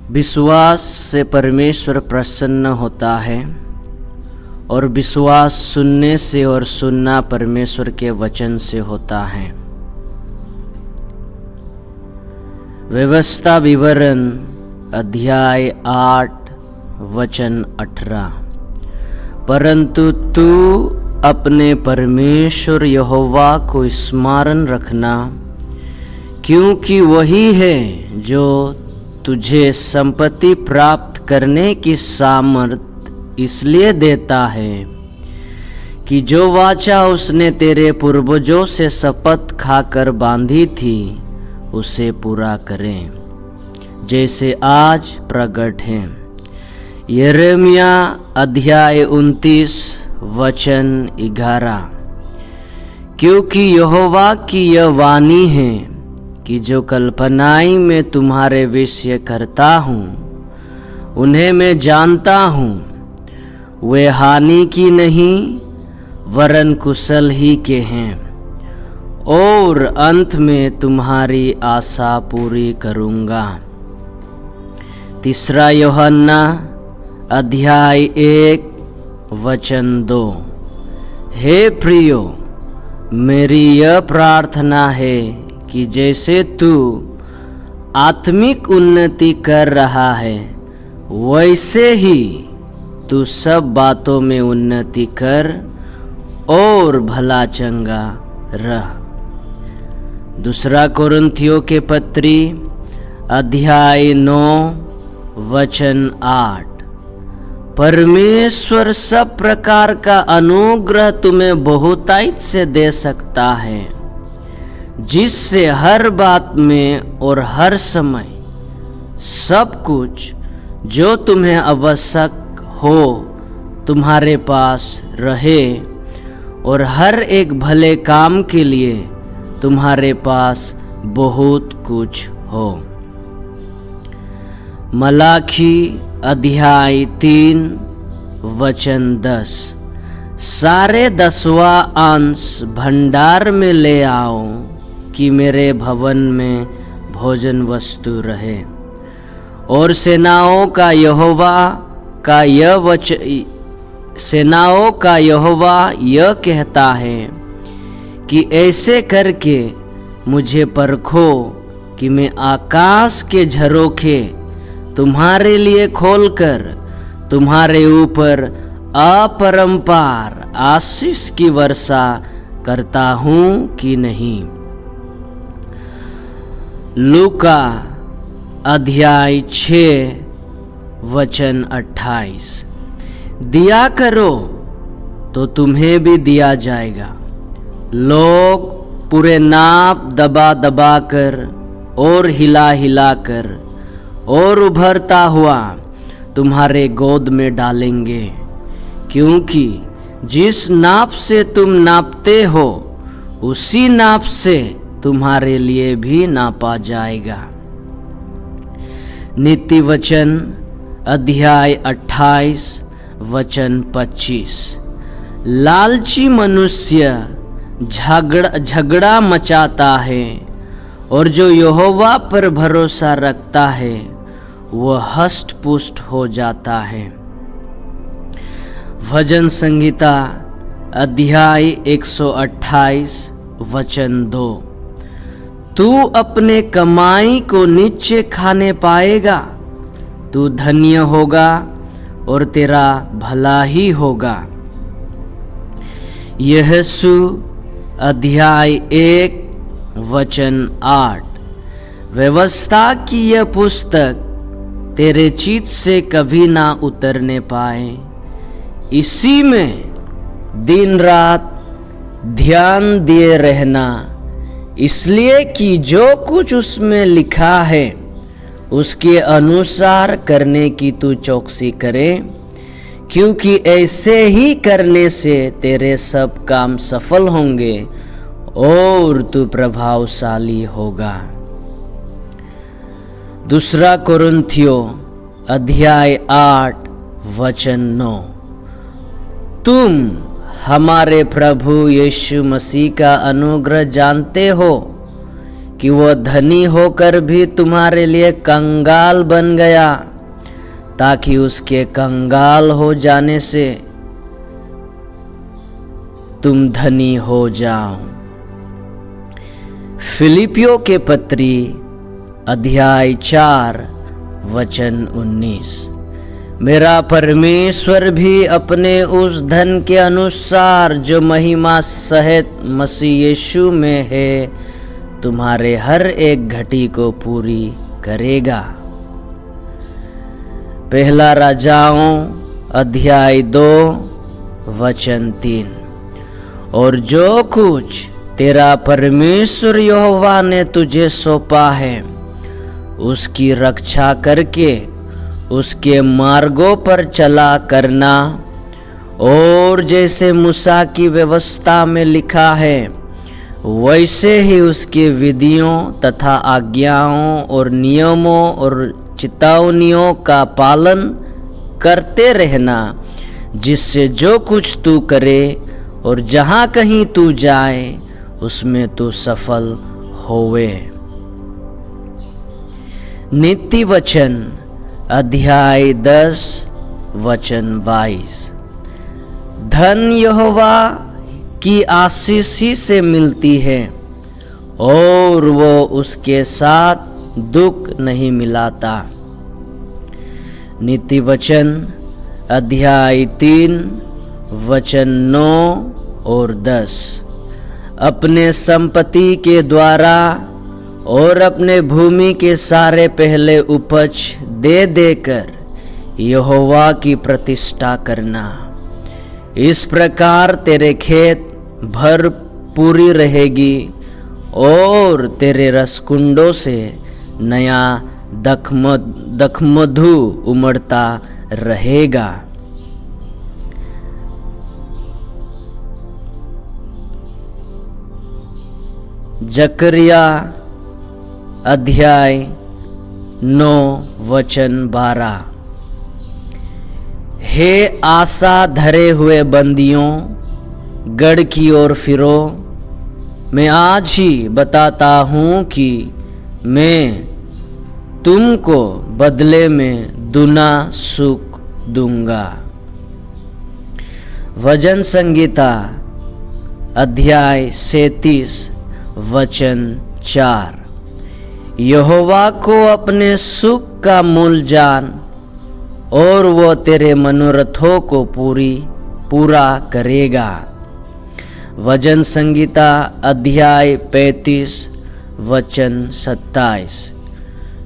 विश्वास से परमेश्वर प्रसन्न होता है और विश्वास सुनने से और सुनना परमेश्वर के वचन से होता है। व्यवस्था विवरण अध्याय 8 वचन 18। परंतु तू अपने परमेश्वर यहोवा को स्मरण रखना, क्योंकि वही है जो तुझे संपत्ति प्राप्त करने की सामर्थ इसलिए देता है कि जो वाचा उसने तेरे पूर्वजों से शपथ खाकर बांधी थी उसे पूरा करें, जैसे आज प्रकट है। यिर्मयाह अध्याय 29 वचन 11। क्योंकि यहोवा की यह वाणी है कि जो कल्पनाएं मैं तुम्हारे विषय करता हूँ उन्हें मैं जानता हूँ, वे हानि की नहीं वरन कुशल ही के हैं, और अंत में तुम्हारी आशा पूरी करूँगा। 3 यूहन्ना अध्याय 1 वचन 2। हे प्रियो, मेरी यह प्रार्थना है कि जैसे तू आत्मिक उन्नति कर रहा है वैसे ही तू सब बातों में उन्नति कर और भला चंगा रह। 2 कोरिन्थियों के पत्री अध्याय 9 वचन 8। परमेश्वर सब प्रकार का अनुग्रह तुम्हें बहुतायत से दे सकता है, जिससे हर बात में और हर समय सब कुछ जो तुम्हें आवश्यक हो तुम्हारे पास रहे, और हर एक भले काम के लिए तुम्हारे पास बहुत कुछ हो। मलाखी अध्याय 3 वचन 10। सारे 10वां अंश भंडार में ले आओ कि मेरे भवन में भोजन वस्तु रहे। और सेनाओं का यहोवा यह कहता है कि ऐसे करके मुझे परखो कि मैं आकाश के झरोखे तुम्हारे लिए खोलकर तुम्हारे ऊपर अपरंपार आशीष की वर्षा करता हूँ कि नहीं। लूका अध्याय 6 वचन 28। दिया करो तो तुम्हें भी दिया जाएगा। लोग पूरे नाप दबा दबा कर और हिला हिला कर और उभरता हुआ तुम्हारे गोद में डालेंगे, क्योंकि जिस नाप से तुम नापते हो उसी नाप से तुम्हारे लिए भी नापा जाएगा। नीति वचन अध्याय 28 वचन 25। लालची मनुष्य झगड़ा मचाता है, और जो यहोवा पर भरोसा रखता है वह हष्ट पुष्ट हो जाता है। भजन संहिता अध्याय 128 वचन 2। तू अपने कमाई को नीचे खाने पाएगा, तू धन्य होगा और तेरा भला ही होगा। यहोशू अध्याय 1 वचन 8। व्यवस्था की यह पुस्तक तेरे चित्त से कभी ना उतरने पाए, इसी में दिन रात ध्यान दिए रहना, इसलिए कि जो कुछ उसमें लिखा है उसके अनुसार करने की तू चौकसी करे, क्योंकि ऐसे ही करने से तेरे सब काम सफल होंगे और तू प्रभावशाली होगा। 2 कोरिन्थियों अध्याय 8 वचन 9। तुम हमारे प्रभु यीशु मसीह का अनुग्रह जानते हो कि वह धनी होकर भी तुम्हारे लिए कंगाल बन गया, ताकि उसके कंगाल हो जाने से तुम धनी हो जाओ। फिलिपियों के पत्री अध्याय 4 वचन 19। मेरा परमेश्वर भी अपने उस धन के अनुसार जो महिमा सहित मसीह यीशु में है, तुम्हारे हर एक घटी को पूरी करेगा। पहला राजाओं अध्याय 2 वचन 3। और जो कुछ तेरा परमेश्वर यहोवा ने तुझे सौंपा है, उसकी रक्षा करके उसके मार्गों पर चला करना, और जैसे मूसा की व्यवस्था में लिखा है वैसे ही उसकी विधियों तथा आज्ञाओं और नियमों और चेतावनियों का पालन करते रहना, जिससे जो कुछ तू करे और जहाँ कहीं तू जाए उसमें तू सफल होवे। नीति वचन अध्याय 10 वचन 22। धन यहोवा की आशीष ही से मिलती है, और वो उसके साथ दुख नहीं मिलाता। नीति वचन अध्याय 3 वचन 9 और 10। अपने संपत्ति के द्वारा और अपने भूमि के सारे पहले उपज दे देकर यहोवा की प्रतिष्ठा करना। इस प्रकार तेरे खेत भर पूरी रहेगी, और तेरे रसकुंडों से नया दखमधु उमड़ता रहेगा। जकरिया अध्याय 9 वचन 12। हे आशा धरे हुए बंदियों, गढ़ की ओर फिरो। मैं आज ही बताता हूँ कि मैं तुमको बदले में दुना सुख दूंगा। भजन संगीता अध्याय 37 वचन 4। यहोवा को अपने सुख का मूल जान, और वो तेरे मनोरथों को पूरा करेगा। भजन संगीता अध्याय 35 वचन 27।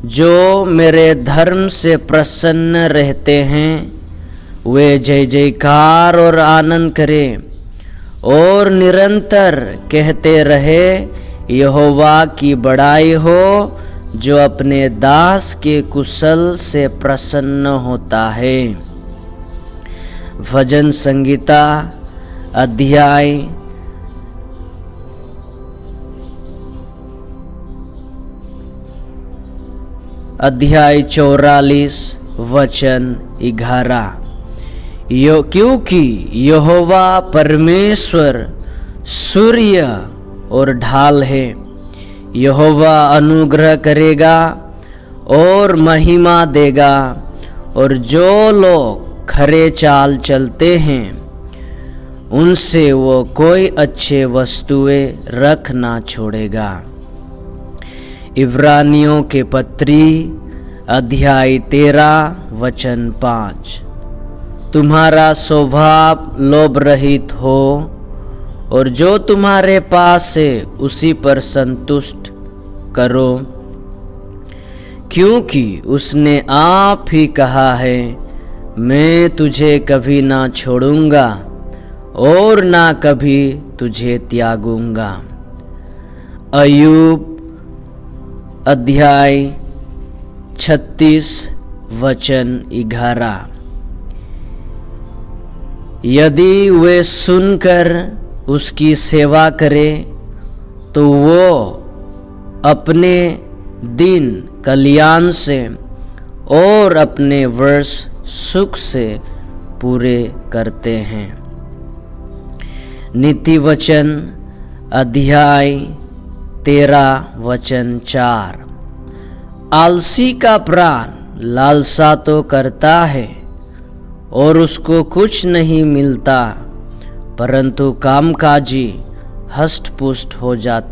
जो मेरे धर्म से प्रसन्न रहते हैं वे जय जयकार और आनंद करें, और निरंतर कहते रहे यहोवा की बड़ाई हो, जो अपने दास के कुशल से प्रसन्न होता है। भजन संगीता अध्याय 44 वचन 11। क्योंकि यहोवा परमेश्वर सूर्य और ढाल है, यहोवा अनुग्रह करेगा और महिमा देगा, और जो लोग खरे चाल चलते हैं उनसे वो कोई अच्छे वस्तुएं रख ना छोड़ेगा। इब्रानियों के पत्री अध्याय 13 वचन 5। तुम्हारा स्वभाव लोभ रहित हो, और जो तुम्हारे पास है उसी पर संतुष्ट करो, क्योंकि उसने आप ही कहा है, मैं तुझे कभी ना छोड़ूंगा और ना कभी तुझे त्यागूंगा। अय्यूब अध्याय 36 वचन 11। यदि वे सुनकर उसकी सेवा करे तो वो अपने दिन कल्याण से और अपने वर्ष सुख से पूरे करते हैं। नीति वचन अध्याय 13:4। आलसी का प्राण लालसा तो करता है और उसको कुछ नहीं मिलता, परंतु कामकाजी हष्ट पुष्ट हो जाता